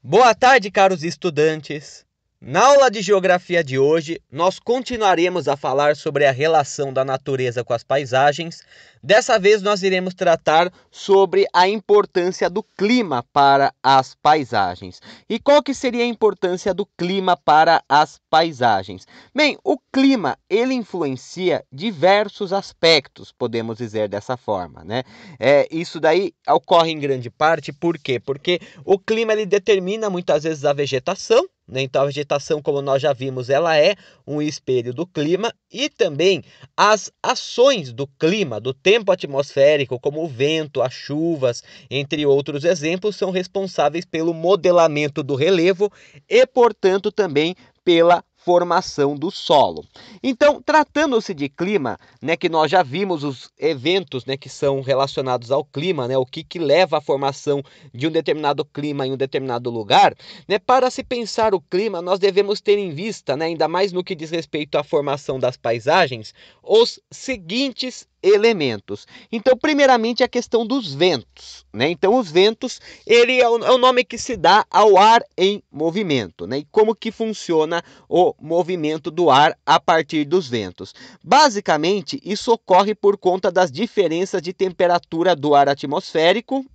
Boa tarde, caros estudantes! Na aula de geografia de hoje, nós continuaremos a falar sobre a relação da natureza com as paisagens. Dessa vez, nós iremos tratar sobre a importância do clima para as paisagens. E qual que seria a importância do clima para as paisagens? Bem, o clima, ele influencia diversos aspectos, podemos dizer dessa forma, né? Isso daí ocorre em grande parte, por quê? Porque o clima, ele determina muitas vezes a vegetação, né? Então, a vegetação, como nós já vimos, ela é um espelho do clima e também as ações do clima, do tempo atmosférico, como o vento, as chuvas, entre outros exemplos, são responsáveis pelo modelamento do relevo e, portanto, também pela formação do solo. Então, tratando-se de clima, né, que nós já vimos os eventos, né, que são relacionados ao clima, né, o que leva à formação de um determinado clima em um determinado lugar, né, para se pensar o clima, nós devemos ter em vista, né, ainda mais no que diz respeito à formação das paisagens, os seguintes elementos. Então, primeiramente, a questão dos ventos, né? Então, os ventos, ele é o nome que se dá ao ar em movimento, né? E como que funciona o movimento do ar a partir dos ventos? Basicamente, isso ocorre por conta das diferenças de temperatura do ar atmosférico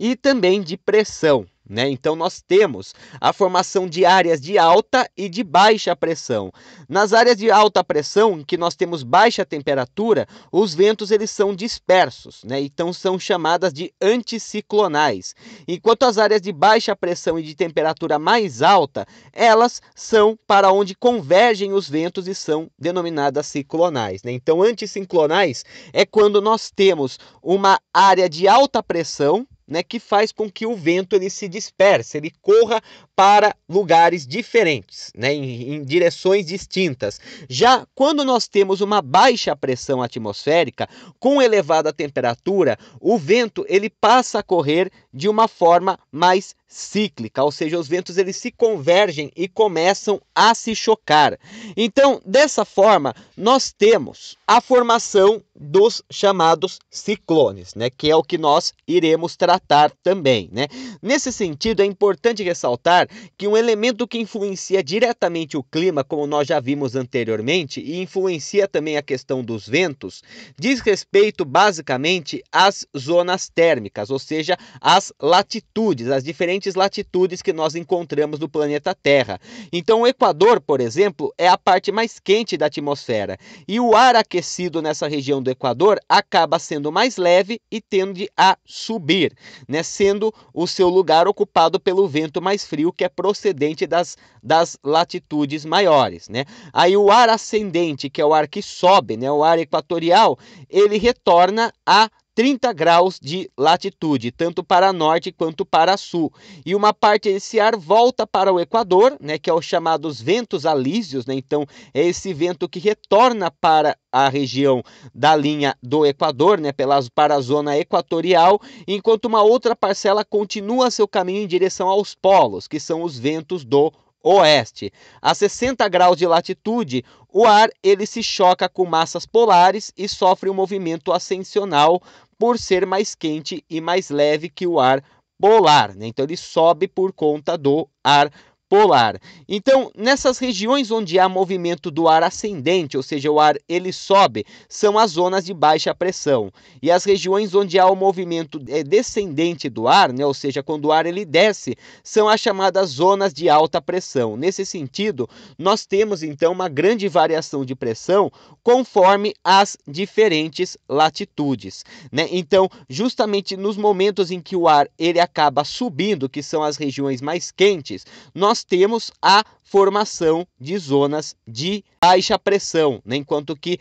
e também de pressão, né? Então, nós temos a formação de áreas de alta e de baixa pressão. Nas áreas de alta pressão, em que nós temos baixa temperatura, os ventos eles são dispersos, né? Então, são chamadas de anticiclonais. Enquanto as áreas de baixa pressão e de temperatura mais alta, elas são para onde convergem os ventos e são denominadas ciclonais, né? Então, anticiclonais é quando nós temos uma área de alta pressão, né, que faz com que o vento ele se disperse, ele corra para lugares diferentes, né, em direções distintas. Já quando nós temos uma baixa pressão atmosférica, com elevada temperatura, o vento ele passa a correr de uma forma mais cíclica, ou seja, os ventos eles se convergem e começam a se chocar. Então, dessa forma, nós temos a formação dos chamados ciclones, né, que é o que nós iremos tratar também, né? Nesse sentido, é importante ressaltar que um elemento que influencia diretamente o clima, como nós já vimos anteriormente, e influencia também a questão dos ventos, diz respeito basicamente às zonas térmicas, ou seja, às latitudes, as diferentes latitudes que nós encontramos no planeta Terra. Então, o Equador, por exemplo, é a parte mais quente da atmosfera, e o ar aquecido nessa região do Equador acaba sendo mais leve e tende a subir, né, sendo o seu lugar ocupado pelo vento mais frio, que é procedente das latitudes maiores, né? Aí o ar ascendente, que é o ar que sobe, né, o ar equatorial, ele retorna a 30 graus de latitude, tanto para norte quanto para sul. E uma parte desse ar volta para o Equador, né, que é os chamados ventos alísios, né? Então, é esse vento que retorna para a região da linha do Equador, né, para a zona equatorial, enquanto uma outra parcela continua seu caminho em direção aos polos, que são os ventos do oeste. A 60 graus de latitude, o ar ele se choca com massas polares e sofre um movimento ascensional por ser mais quente e mais leve que o ar polar, né? Então ele sobe por conta do ar polar. Então, nessas regiões onde há movimento do ar ascendente, ou seja, o ar ele sobe, são as zonas de baixa pressão. E as regiões onde há o movimento descendente do ar, né, ou seja, quando o ar ele desce, são as chamadas zonas de alta pressão. Nesse sentido, nós temos então uma grande variação de pressão conforme as diferentes latitudes, né? Então, justamente nos momentos em que o ar ele acaba subindo, que são as regiões mais quentes, nós temos a formação de zonas de baixa pressão, né? Enquanto que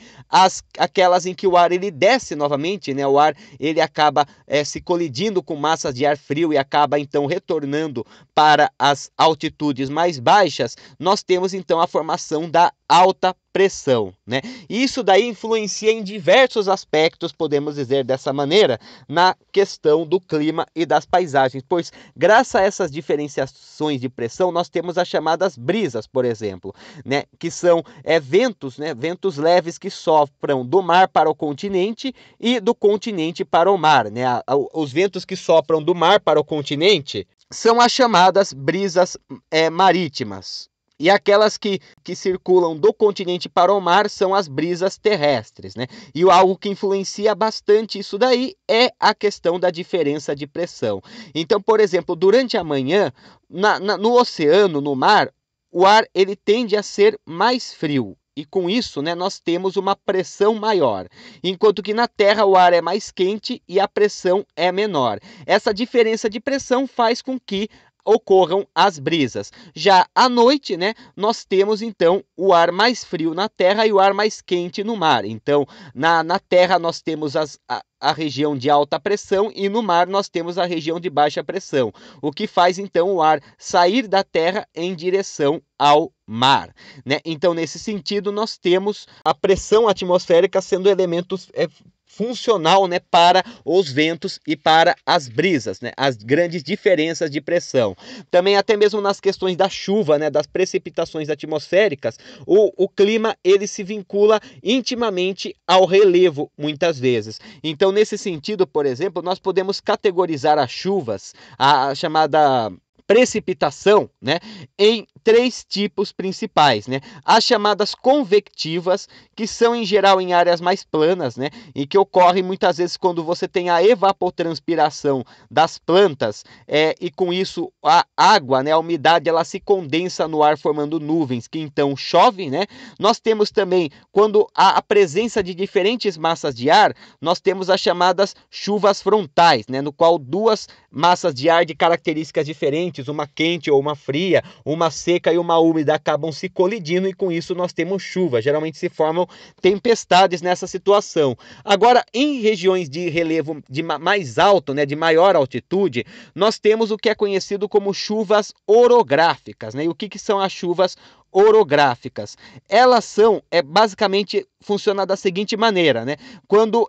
aquelas em que o ar ele desce novamente, né? O ar ele acaba se colidindo com massas de ar frio e acaba então retornando para as altitudes mais baixas, nós temos então a formação da alta pressão, né? Isso daí influencia em diversos aspectos, podemos dizer dessa maneira, na questão do clima e das paisagens, pois graças a essas diferenciações de pressão, nós temos as chamadas brisas, por exemplo, né? Que são ventos, né? Ventos leves que sopram do mar para o continente e do continente para o mar, né? Os ventos que sopram do mar para o continente, são as chamadas brisas marítimas. E aquelas que circulam do continente para o mar são as brisas terrestres, né? E algo que influencia bastante isso daí é a questão da diferença de pressão. Então, por exemplo, durante a manhã, no oceano, no mar, o ar ele tende a ser mais frio. E com isso, né, nós temos uma pressão maior, enquanto que na Terra o ar é mais quente e a pressão é menor. Essa diferença de pressão faz com que ocorram as brisas. Já à noite, né, nós temos então o ar mais frio na Terra e o ar mais quente no mar. Então, na Terra nós temos a região de alta pressão e no mar nós temos a região de baixa pressão, o que faz então o ar sair da Terra em direção ao mar, né? Então, nesse sentido, nós temos a pressão atmosférica sendo elementos funcional, né, para os ventos e para as brisas, né, as grandes diferenças de pressão. Também até mesmo nas questões da chuva, né, das precipitações atmosféricas, o clima ele se vincula intimamente ao relevo muitas vezes. Então, nesse sentido, por exemplo, nós podemos categorizar as chuvas, a chamada precipitação, né, em 3 tipos principais, né? As chamadas convectivas, que são em geral em áreas mais planas, né, e que ocorrem muitas vezes quando você tem a evapotranspiração das plantas, e com isso a água, né, a umidade, ela se condensa no ar formando nuvens, que então chove, né? Nós temos também, quando há a presença de diferentes massas de ar, nós temos as chamadas chuvas frontais, né, no qual 2 massas de ar de características diferentes, uma quente ou uma fria, uma seca e uma úmida, acabam se colidindo e com isso nós temos chuva. Geralmente se formam tempestades nessa situação. Agora, em regiões de relevo mais alto, né, de maior altitude, nós temos o que é conhecido como chuvas orográficas, né? E o que são as chuvas orográficas? Elas são, basicamente, funciona da seguinte maneira, né? Quando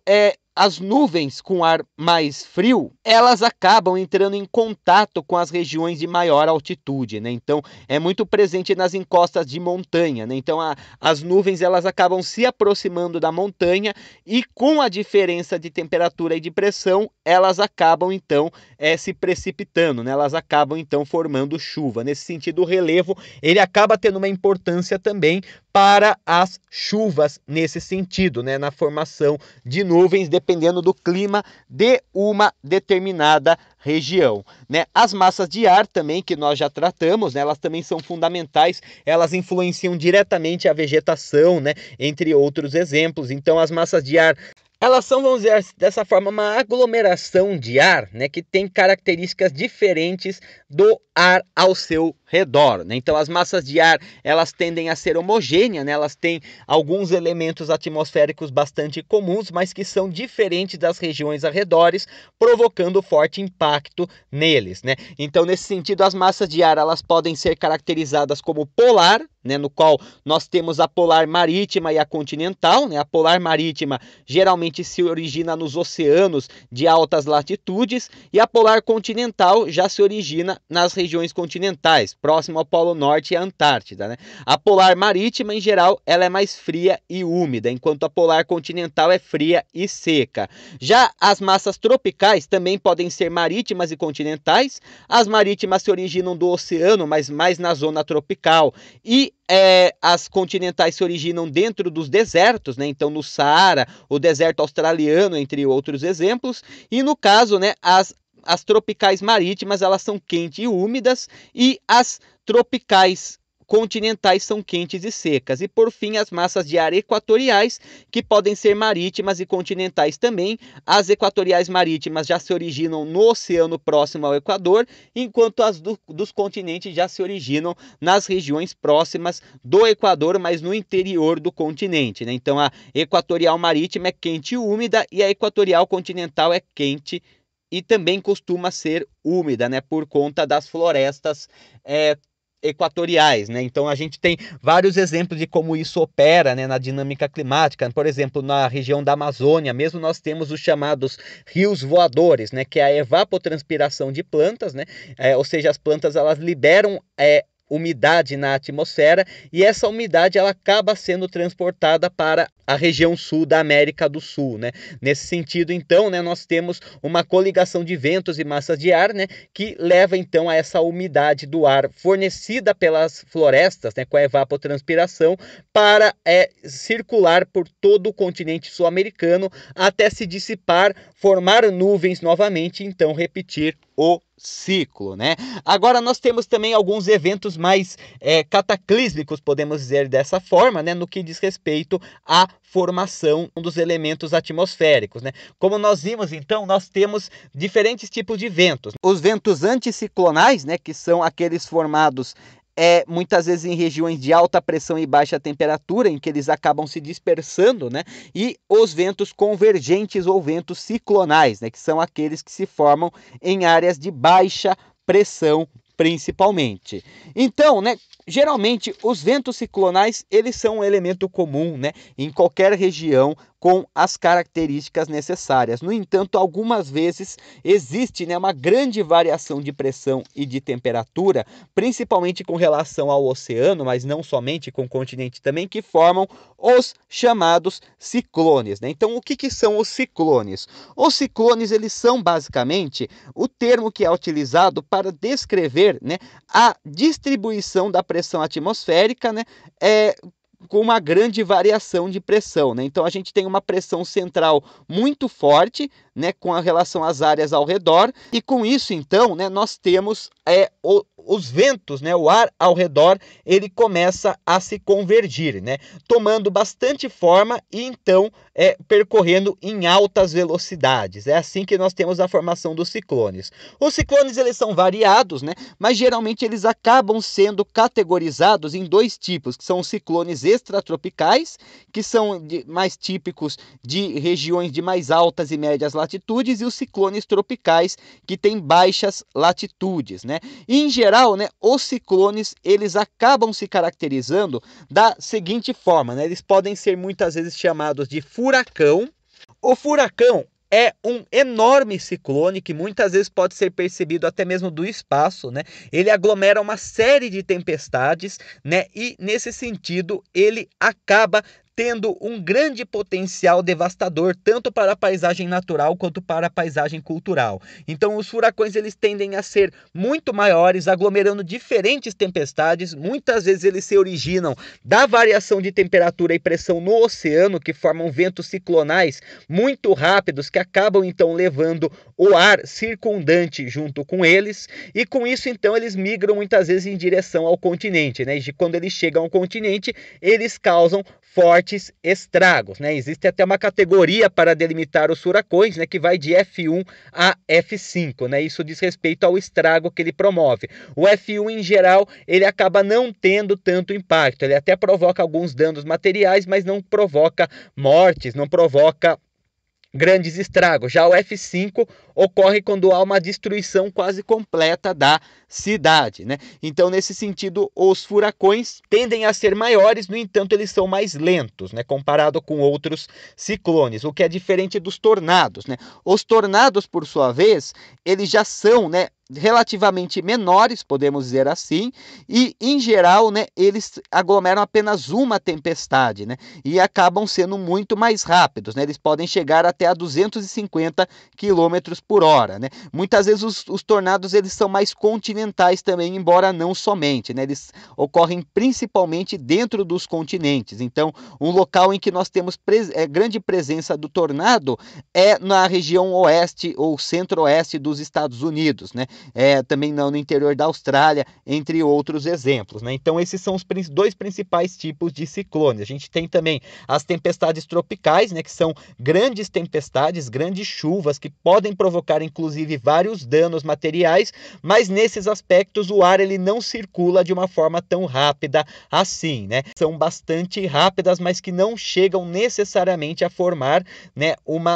as nuvens com ar mais frio, elas acabam entrando em contato com as regiões de maior altitude, né? Então, é muito presente nas encostas de montanha, né? Então, as nuvens elas acabam se aproximando da montanha e com a diferença de temperatura e de pressão, elas acabam então se precipitando, né? Elas acabam então formando chuva. Nesse sentido, o relevo ele acaba tendo uma importância também para as chuvas nesse sentido, né? Na formação de nuvens, dependendo do clima de uma determinada região, né? As massas de ar também, que nós já tratamos, né? Elas também são fundamentais, elas influenciam diretamente a vegetação, né? Entre outros exemplos. Então, as massas de ar elas são, vamos dizer dessa forma, uma aglomeração de ar, né, que tem características diferentes do ar ao seu redor, né? Então, as massas de ar, elas tendem a ser homogêneas, né? Elas têm alguns elementos atmosféricos bastante comuns, mas que são diferentes das regiões arredores, provocando forte impacto neles, né? Então, nesse sentido, as massas de ar, elas podem ser caracterizadas como polar, né, no qual nós temos a polar marítima e a continental, né? A polar marítima geralmente se origina nos oceanos de altas latitudes e a polar continental já se origina nas regiões continentais, próximo ao Polo Norte e à Antártida, né? A polar marítima, em geral, ela é mais fria e úmida, enquanto a polar continental é fria e seca. Já as massas tropicais também podem ser marítimas e continentais. As marítimas se originam do oceano, mas mais na zona tropical, e as continentais se originam dentro dos desertos, né? Então no Saara, o deserto australiano, entre outros exemplos, e no caso, né, as tropicais marítimas, elas são quentes e úmidas, e as tropicais continentais são quentes e secas. E por fim, as massas de ar equatoriais, que podem ser marítimas e continentais também. As equatoriais marítimas já se originam no oceano próximo ao Equador, enquanto as dos continentes já se originam nas regiões próximas do Equador, mas no interior do continente, né? Então, a equatorial marítima é quente e úmida e a equatorial continental é quente e também costuma ser úmida, né, por conta das florestas equatoriais, né? Então a gente tem vários exemplos de como isso opera, né, na dinâmica climática. Por exemplo, na região da Amazônia, mesmo nós temos os chamados rios voadores, né, que é a evapotranspiração de plantas, né? Ou seja, as plantas elas liberam umidade na atmosfera, e essa umidade ela acaba sendo transportada para a região sul da América do Sul, né? Nesse sentido, então, né, nós temos uma coligação de ventos e massas de ar, né, que leva então a essa umidade do ar fornecida pelas florestas, né, com a evapotranspiração, para circular por todo o continente sul-americano até se dissipar, formar nuvens novamente, então repetir o ciclo, né? Agora nós temos também alguns eventos mais cataclísmicos, podemos dizer dessa forma, né, no que diz respeito à formação dos elementos atmosféricos, né? Como nós vimos, então, nós temos diferentes tipos de ventos. Os ventos anticiclonais, né, que são aqueles formados muitas vezes em regiões de alta pressão e baixa temperatura, em que eles acabam se dispersando, né? E os ventos convergentes ou ventos ciclonais, né? Que são aqueles que se formam em áreas de baixa pressão, principalmente. Então, né, geralmente os ventos ciclonais, eles são um elemento comum, né, em qualquer região com as características necessárias. No entanto, algumas vezes existe, né, uma grande variação de pressão e de temperatura, principalmente com relação ao oceano, mas não somente com o continente também, que formam os chamados ciclones, né? Então, o que são os ciclones? Os ciclones, eles são basicamente o termo que é utilizado para descrever, né, a distribuição da pressão atmosférica, né, com uma grande variação de pressão, né? Então a gente tem uma pressão central muito forte, né, com relação às áreas ao redor, e com isso então, né, nós temos os ventos, né, o ar ao redor, ele começa a se convergir, né, tomando bastante forma e então percorrendo em altas velocidades. É assim que nós temos a formação dos ciclones. Os ciclones, eles são variados, né, mas geralmente eles acabam sendo categorizados em dois tipos, que são os ciclones extratropicais, que são mais típicos de regiões de mais altas e médias latitudes, e os ciclones tropicais, que têm baixas latitudes, né? E, em geral, né, os ciclones, eles acabam se caracterizando da seguinte forma, né? Eles podem ser muitas vezes chamados de furacão. O furacão é um enorme ciclone que muitas vezes pode ser percebido até mesmo do espaço, né? Ele aglomera uma série de tempestades, né? E nesse sentido ele acaba tendo um grande potencial devastador tanto para a paisagem natural quanto para a paisagem cultural. Então os furacões, eles tendem a ser muito maiores, aglomerando diferentes tempestades. Muitas vezes eles se originam da variação de temperatura e pressão no oceano, que formam ventos ciclonais muito rápidos que acabam então levando o ar circundante junto com eles, e com isso então eles migram muitas vezes em direção ao continente, né? E quando eles chegam ao continente, eles causam fortes estragos, né? Existe até uma categoria para delimitar os furacões, né, que vai de F1 a F5, né? Isso diz respeito ao estrago que ele promove. O F1 em geral, ele acaba não tendo tanto impacto, ele até provoca alguns danos materiais, mas não provoca mortes, não provoca grandes estragos. Já o F5 ocorre quando há uma destruição quase completa da cidade, né? Então, nesse sentido, os furacões tendem a ser maiores, no entanto, eles são mais lentos, né, comparado com outros ciclones, o que é diferente dos tornados, né? Os tornados, por sua vez, eles já são, né, relativamente menores, podemos dizer assim, e em geral, né, eles aglomeram apenas uma tempestade, né, e acabam sendo muito mais rápidos, né, eles podem chegar até a 250 km por hora, né. Muitas vezes os tornados, eles são mais continentais também, embora não somente, né, eles ocorrem principalmente dentro dos continentes. Então, um local em que nós temos grande presença do tornado é na região oeste ou centro-oeste dos Estados Unidos, né, também no interior da Austrália, entre outros exemplos, né? Então esses são os dois principais tipos de ciclones. A gente tem também as tempestades tropicais, né, que são grandes tempestades, grandes chuvas que podem provocar inclusive vários danos materiais, mas nesses aspectos o ar, ele não circula de uma forma tão rápida assim, né? São bastante rápidas, mas que não chegam necessariamente a formar, né,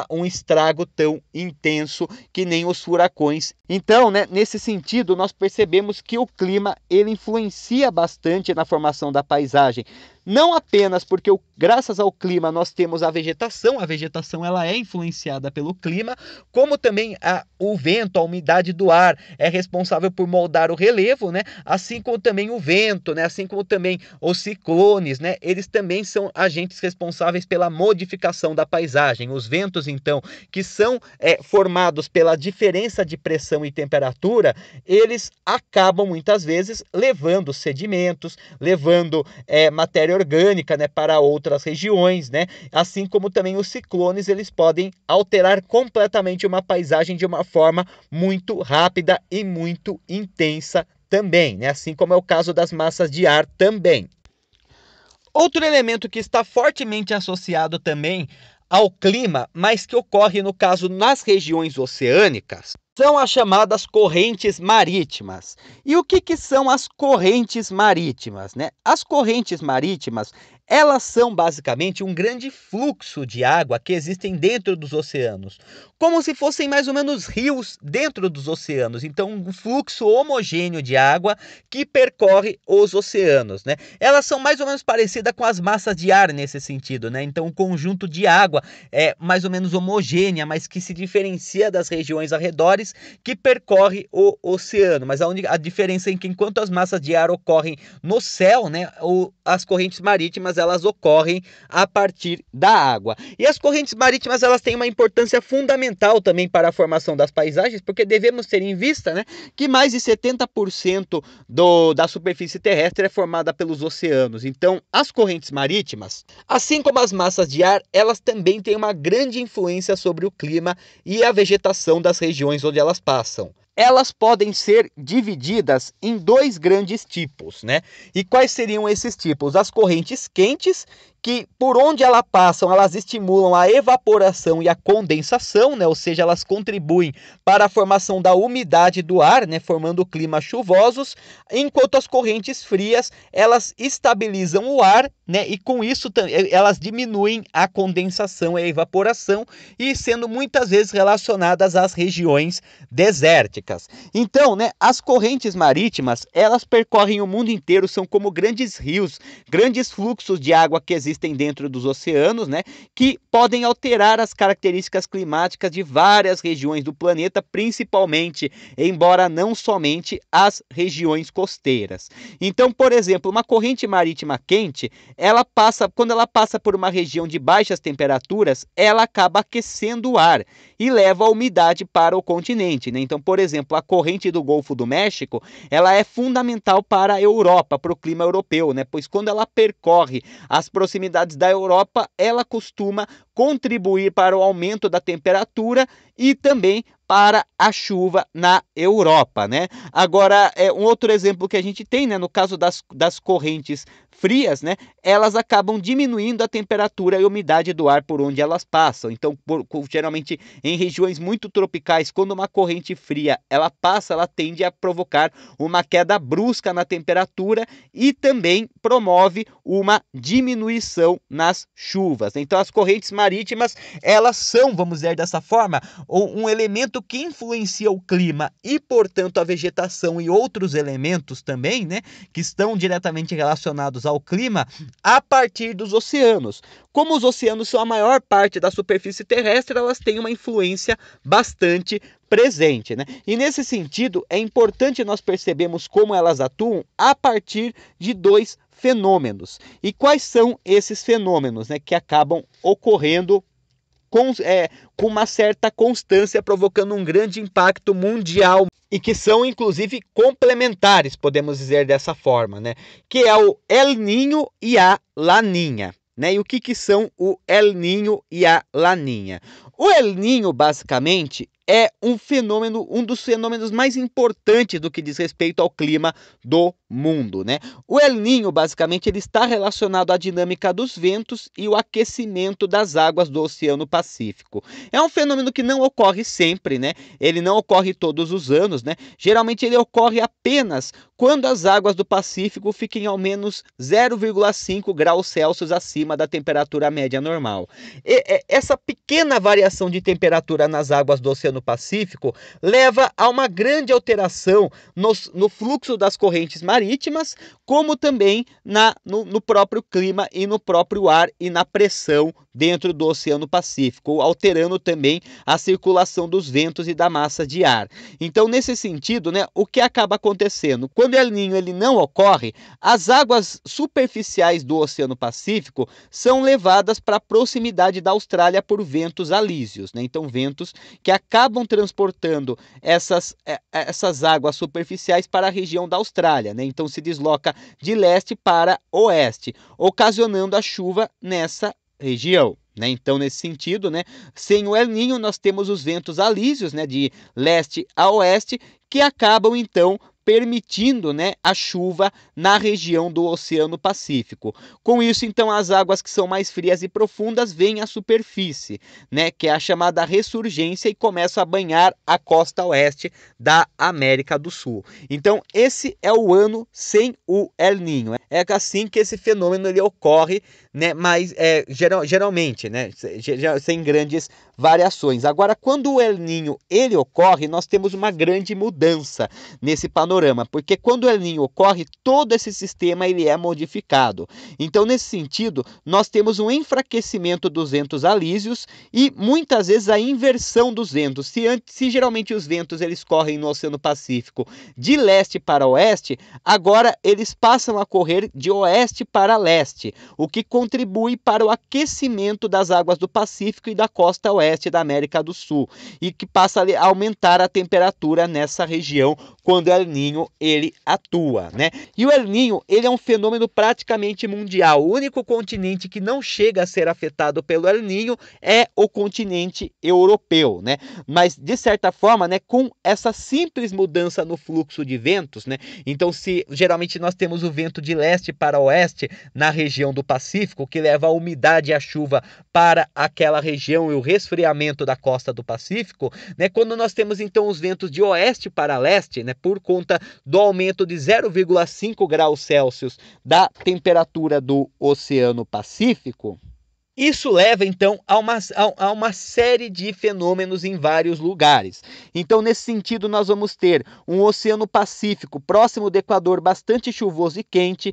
um estrago tão intenso que nem os furacões. Então, né, nesse sentido, nós percebemos que o clima, ele influencia bastante na formação da paisagem, não apenas porque graças ao clima nós temos a vegetação ela é influenciada pelo clima, como também o vento, a umidade do ar é responsável por moldar o relevo, né? Assim como também o vento, né? Assim como também os ciclones, né? Eles também são agentes responsáveis pela modificação da paisagem. Os ventos, então, que são formados pela diferença de pressão e temperatura, eles acabam muitas vezes levando sedimentos, levando matéria orgânica, né, para outras regiões, né? Assim como também os ciclones, eles podem alterar completamente uma paisagem de uma forma muito rápida e muito intensa também, né? Assim como é o caso das massas de ar também. Outro elemento que está fortemente associado também ao clima, mas que ocorre no caso nas regiões oceânicas, são as chamadas correntes marítimas. E o que são as correntes marítimas, né? As correntes marítimas, elas são basicamente um grande fluxo de água que existem dentro dos oceanos, como se fossem mais ou menos rios dentro dos oceanos. Então, um fluxo homogêneo de água que percorre os oceanos, né? Elas são mais ou menos parecidas com as massas de ar nesse sentido, né? Então, um conjunto de água é mais ou menos homogênea, mas que se diferencia das regiões arredores que percorre o oceano. Mas a diferença é que enquanto as massas de ar ocorrem no céu, né, as correntes marítimas elas ocorrem a partir da água. E as correntes marítimas elas têm uma importância fundamental também para a formação das paisagens, porque devemos ter em vista, né, que mais de 70% da superfície terrestre é formada pelos oceanos. Então, as correntes marítimas, assim como as massas de ar, elas também têm uma grande influência sobre o clima e a vegetação das regiões onde elas passam. Elas podem ser divididas em dois grandes tipos, né? E quais seriam esses tipos? As correntes quentes, que por onde elas passam, elas estimulam a evaporação e a condensação, né? Ou seja, elas contribuem para a formação da umidade do ar, né? Formando climas chuvosos, enquanto as correntes frias, elas estabilizam o ar, né? E com isso elas diminuem a condensação e a evaporação, e sendo muitas vezes relacionadas às regiões desérticas. Então, né, as correntes marítimas, elas percorrem o mundo inteiro, são como grandes rios, grandes fluxos de água que existem dentro dos oceanos, né, que podem alterar as características climáticas de várias regiões do planeta, principalmente, embora não somente as regiões costeiras. Então, por exemplo, uma corrente marítima quente, quando ela passa por uma região de baixas temperaturas, ela acaba aquecendo o ar e leva a umidade para o continente, né? Então, por exemplo, a corrente do Golfo do México, ela é fundamental para a Europa, para o clima europeu, né? Pois quando ela percorre as proximidades da Europa, ela costuma contribuir para o aumento da temperatura e também para a chuva na Europa, né? Agora, um outro exemplo que a gente tem, né, no caso das correntes frias, né, elas acabam diminuindo a temperatura e a umidade do ar por onde elas passam. Então, geralmente em regiões muito tropicais, quando uma corrente fria ela passa, ela tende a provocar uma queda brusca na temperatura e também promove uma diminuição nas chuvas. Então, as correntes marítimas, elas são, vamos dizer dessa forma, um elemento que influencia o clima e, portanto, a vegetação e outros elementos também, né, que estão diretamente relacionados ao clima a partir dos oceanos. Como os oceanos são a maior parte da superfície terrestre, elas têm uma influência bastante presente, né? E nesse sentido, é importante nós percebermos como elas atuam a partir de dois fenômenos. E quais são esses fenômenos, né, que acabam ocorrendo com uma certa constância, provocando um grande impacto mundial e que são, inclusive, complementares, podemos dizer dessa forma, né? Que é o El Niño e a Laninha, né? E o que são o El Niño e a Laninha? O El Niño, basicamente, é um dos fenômenos mais importantes do que diz respeito ao clima do mundo, né? O El Niño, basicamente, ele está relacionado à dinâmica dos ventos e o aquecimento das águas do Oceano Pacífico. É um fenômeno que não ocorre sempre, né? Ele não ocorre todos os anos, né? Geralmente ele ocorre apenas quando as águas do Pacífico fiquem ao menos 0,5 graus Celsius acima da temperatura média normal. Essa pequena variação variação de temperatura nas águas do Oceano Pacífico leva a uma grande alteração no fluxo das correntes marítimas, como também no próprio clima e no próprio ar e na pressão dentro do Oceano Pacífico, alterando também a circulação dos ventos e da massa de ar. Então, nesse sentido, né, o que acaba acontecendo? Quando o El Niño ele não ocorre, as águas superficiais do Oceano Pacífico são levadas para a proximidade da Austrália por ventos alísios, né? Então, ventos que acabam transportando essas águas superficiais para a região da Austrália, né? Então, se desloca de leste para oeste, ocasionando a chuva nessa região, né? Então, nesse sentido, né, sem o El Niño, nós temos os ventos alísios, né, de leste a oeste, que acabam então permitindo, né, a chuva na região do Oceano Pacífico. Com isso, então, as águas que são mais frias e profundas vêm à superfície, né, que é a chamada ressurgência, e começam a banhar a costa oeste da América do Sul. Então, esse é o ano sem o El Niño. É assim que esse fenômeno ele ocorre, né, mas geralmente, né, sem grandes variações. Agora, quando o El Niño ele ocorre, nós temos uma grande mudança nesse panorama, porque quando o El Niño ocorre, todo esse sistema ele é modificado. Então, nesse sentido, nós temos um enfraquecimento dos ventos alísios e muitas vezes a inversão dos ventos. Se geralmente os ventos eles correm no Oceano Pacífico de leste para oeste, agora eles passam a correr de oeste para leste, o que contribui para o aquecimento das águas do Pacífico e da costa oeste da América do Sul, e que passa a aumentar a temperatura nessa região quando o El Niño ele atua, né? E o El Niño ele é um fenômeno praticamente mundial. O único continente que não chega a ser afetado pelo El Niño é o continente europeu, né? Mas de certa forma, né, com essa simples mudança no fluxo de ventos, né? Então, se geralmente nós temos o vento de leste para oeste na região do Pacífico, que leva a umidade e a chuva para aquela região e o resfriamento da costa do Pacífico, né? Quando nós temos então os ventos de oeste para leste, né, por conta do aumento de 0,5 graus Celsius da temperatura do Oceano Pacífico, isso leva, então, a uma série de fenômenos em vários lugares. Então, nesse sentido, nós vamos ter um Oceano Pacífico próximo do Equador bastante chuvoso e quente.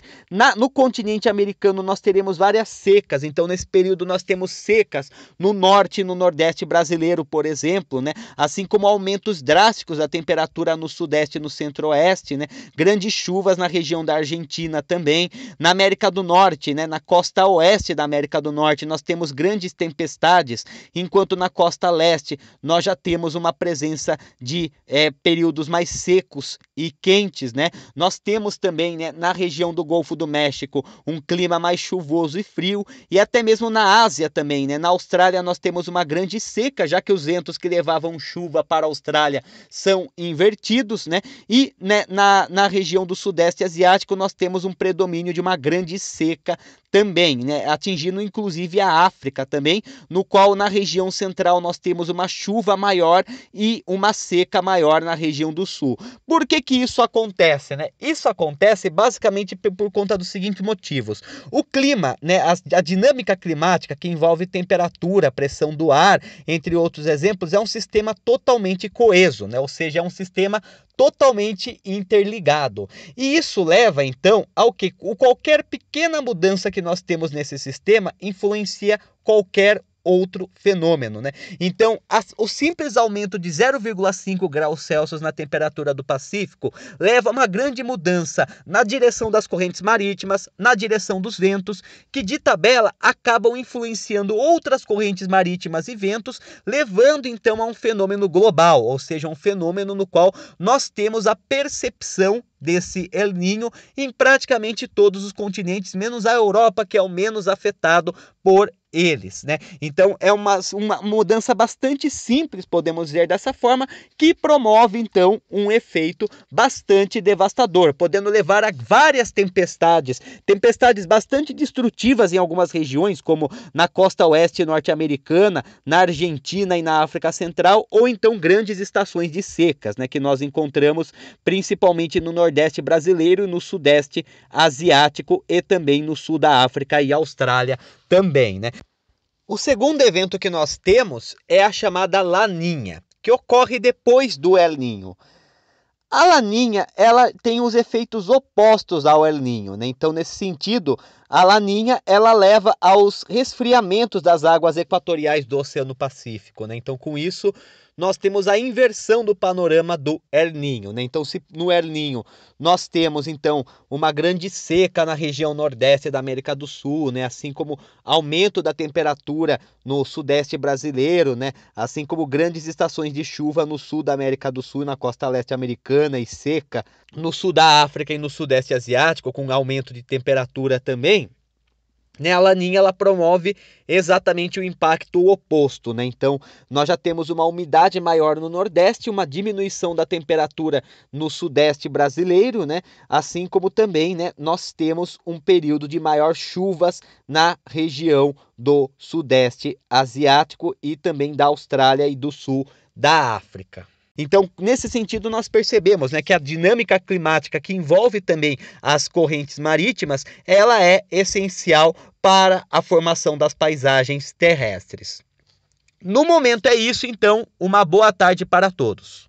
No continente americano, nós teremos várias secas. Então, nesse período, nós temos secas no norte e no nordeste brasileiro, por exemplo, né? Assim como aumentos drásticos da temperatura no sudeste e no centro-oeste, né? Grandes chuvas na região da Argentina também. Na América do Norte, né? Na costa oeste da América do Norte, nós temos grandes tempestades, enquanto na costa leste nós já temos uma presença de períodos mais secos e quentes, né? Nós temos também, né, na região do Golfo do México um clima mais chuvoso e frio, e até mesmo na Ásia também, né? Na Austrália nós temos uma grande seca, já que os ventos que levavam chuva para a Austrália são invertidos, né? E, né, na região do Sudeste Asiático nós temos um predomínio de uma grande seca também, né, atingindo inclusive a África também, no qual na região central nós temos uma chuva maior e uma seca maior na região do sul. Por que isso acontece, né? Isso acontece basicamente por conta dos seguintes motivos. O clima, né, a dinâmica climática que envolve temperatura, pressão do ar, entre outros exemplos, é um sistema totalmente coeso, né? Ou seja, é um sistema totalmente interligado. E isso leva, então, ao que qualquer pequena mudança que nós temos nesse sistema influencia qualquer outro fenômeno, né? Então, o simples aumento de 0,5 graus Celsius na temperatura do Pacífico leva a uma grande mudança na direção das correntes marítimas, na direção dos ventos, que de tabela acabam influenciando outras correntes marítimas e ventos, levando então a um fenômeno global, ou seja, um fenômeno no qual nós temos a percepção desse El Niño em praticamente todos os continentes, menos a Europa, que é o menos afetado por eles, né? Então é uma mudança bastante simples, podemos dizer dessa forma, que promove então um efeito bastante devastador, podendo levar a várias tempestades bastante destrutivas em algumas regiões, como na costa oeste norte-americana, na Argentina e na África Central, ou então grandes estações de secas, né, que nós encontramos principalmente no Nordeste brasileiro, no Sudeste asiático e também no sul da África e Austrália também, né? O segundo evento que nós temos é a chamada Laninha, que ocorre depois do El Niño. A Laninha, ela tem os efeitos opostos ao El Niño, né? Então, nesse sentido, a Laninha, ela leva aos resfriamentos das águas equatoriais do Oceano Pacífico, né? Então, com isso, nós temos a inversão do panorama do El Niño, né? Então, se no El Niño nós temos, então, uma grande seca na região nordeste da América do Sul, né? Assim como aumento da temperatura no sudeste brasileiro, né? Assim como grandes estações de chuva no sul da América do Sul e na costa leste americana e seca, no sul da África e no sudeste asiático, com aumento de temperatura também, né, a Laninha ela promove exatamente o impacto oposto, né? Então, nós já temos uma umidade maior no Nordeste, uma diminuição da temperatura no Sudeste brasileiro, né? Assim como também, né, nós temos um período de maior chuvas na região do Sudeste asiático e também da Austrália e do sul da África. Então, nesse sentido, nós percebemos, né, que a dinâmica climática que envolve também as correntes marítimas, ela é essencial para a formação das paisagens terrestres. No momento é isso, então, uma boa tarde para todos.